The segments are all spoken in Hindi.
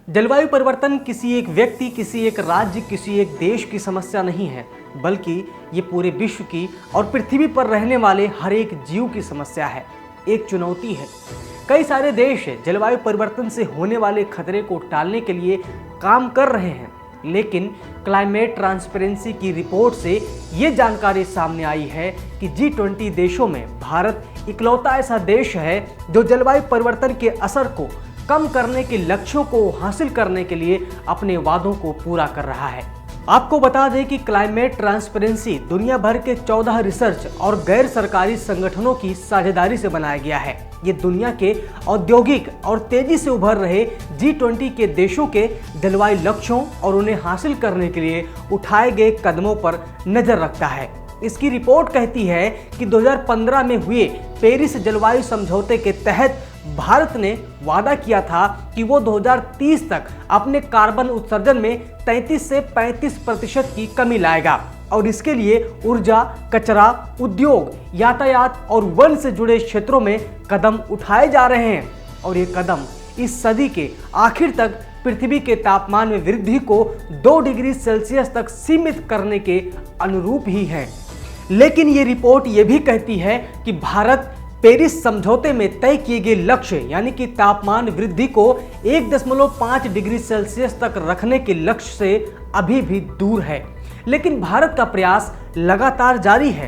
जलवायु परिवर्तन किसी एक व्यक्ति, किसी एक राज्य, किसी एक देश की समस्या नहीं है, बल्कि ये पूरे विश्व की और पृथ्वी पर रहने वाले हर एक जीव की समस्या है, एक चुनौती है। कई सारे देश जलवायु परिवर्तन से होने वाले खतरे को टालने के लिए काम कर रहे हैं, लेकिन क्लाइमेट ट्रांसपेरेंसी की रिपोर्ट से ये जानकारी सामने आई है कि G20 देशों में भारत इकलौता ऐसा देश है जो जलवायु परिवर्तन के असर को कम करने के लक्ष्यों को हासिल करने के लिए अपने वादों को पूरा कर रहा है। आपको बता दें कि क्लाइमेट ट्रांसपेरेंसी दुनिया भर के 14 रिसर्च और गैर सरकारी संगठनों की साझेदारी से बनाया गया है। ये दुनिया के औद्योगिक और तेजी से उभर रहे G20 के देशों के जलवायु लक्ष्यों और उन्हें हासिल करने के लिए उठाए गए कदमों पर नजर रखता है। इसकी रिपोर्ट कहती है कि 2015 में हुए पेरिस जलवायु समझौते के तहत भारत ने वादा किया था कि वो 2030 तक अपने कार्बन उत्सर्जन में 33 से 35% की कमी लाएगा और इसके लिए ऊर्जा, कचरा, उद्योग, यातायात और वन से जुड़े क्षेत्रों में कदम उठाए जा रहे हैं और ये कदम इस सदी के आखिर तक पृथ्वी के तापमान में वृद्धि को 2 डिग्री सेल्सियस तक सीमित करने के अनुरूप ही है। लेकिन ये रिपोर्ट ये भी कहती है कि भारत पेरिस समझौते में तय किए गए लक्ष्य यानी कि तापमान वृद्धि को 1.5 डिग्री सेल्सियस तक रखने के लक्ष्य से अभी भी दूर है, लेकिन भारत का प्रयास लगातार जारी है।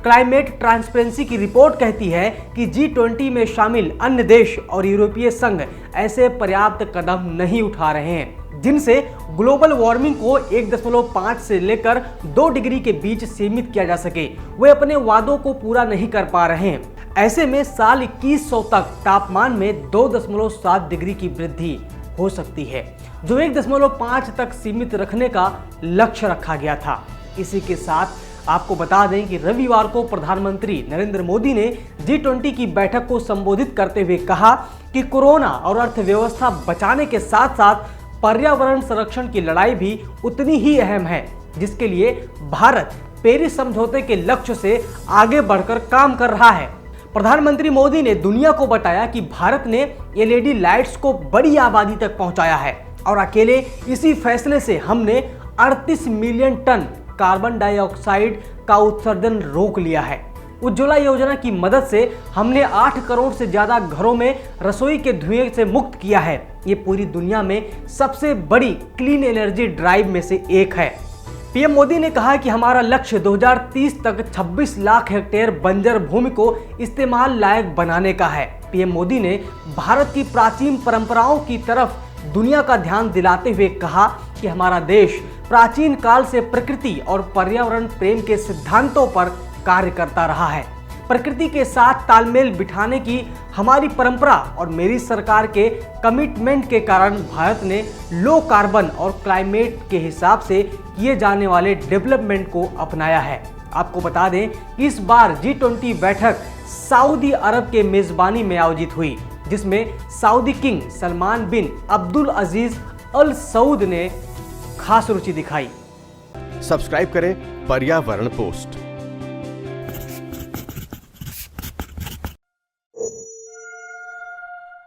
क्लाइमेट ट्रांसपेरेंसी की रिपोर्ट कहती है कि G20 में शामिल अन्य देश और यूरोपीय संघ ऐसे पर्याप्त कदम नहीं उठा रहे हैं जिनसे ग्लोबल वार्मिंग को 1.5 से लेकर 2 डिग्री के बीच सीमित किया जा सके। वे अपने वादों को पूरा नहीं कर पा रहे हैं। ऐसे में साल 2100 तक तापमान में 2.7 डिग्री की वृद्धि हो सकती है, जो 1.5 तक सीमित रखने का लक्ष्य रखा गया था। इसी के साथ आपको बता दें कि रविवार को प्रधानमंत्री नरेंद्र मोदी ने G20 की बैठक को संबोधित करते हुए कहा कि कोरोना और अर्थव्यवस्था बचाने के साथ साथ पर्यावरण संरक्षण की लड़ाई भी उतनी ही अहम है, जिसके लिए भारत पेरिस समझौते के लक्ष्य से आगे बढ़कर काम कर रहा है। प्रधानमंत्री मोदी ने दुनिया को बताया कि भारत ने LED लाइट्स को बड़ी आबादी तक पहुंचाया है और अकेले इसी फैसले से हमने 38 मिलियन टन कार्बन डाइऑक्साइड का उत्सर्जन रोक लिया है। उज्ज्वला योजना की मदद से हमने 8 करोड़ से ज्यादा घरों में रसोई के धुएं से मुक्त किया है। ये पूरी दुनिया में सबसे बड़ी क्लीन एनर्जी ड्राइव में से एक है। पीएम मोदी ने कहा कि हमारा लक्ष्य 2030 तक 26 लाख हेक्टेयर बंजर भूमि को इस्तेमाल लायक बनाने का है। पीएम मोदी ने भारत की प्राचीन परंपराओं की तरफ दुनिया का ध्यान दिलाते हुए कहा कि हमारा देश प्राचीन काल से प्रकृति और पर्यावरण प्रेम के सिद्धांतों पर कार्य करता रहा है। प्रकृति के साथ तालमेल बिठाने की हमारी परंपरा और मेरी सरकार के कमिटमेंट के कारण भारत ने लो कार्बन और क्लाइमेट के हिसाब से किए जाने वाले डेवलपमेंट को अपनाया है। आपको बता दें कि इस बार G20 बैठक सऊदी अरब के मेजबानी में आयोजित हुई, जिसमें सऊदी किंग सलमान बिन अब्दुल अजीज अल सऊद ने खास रुचि दिखाई। सब्सक्राइब करें पर्यावरण पोस्ट।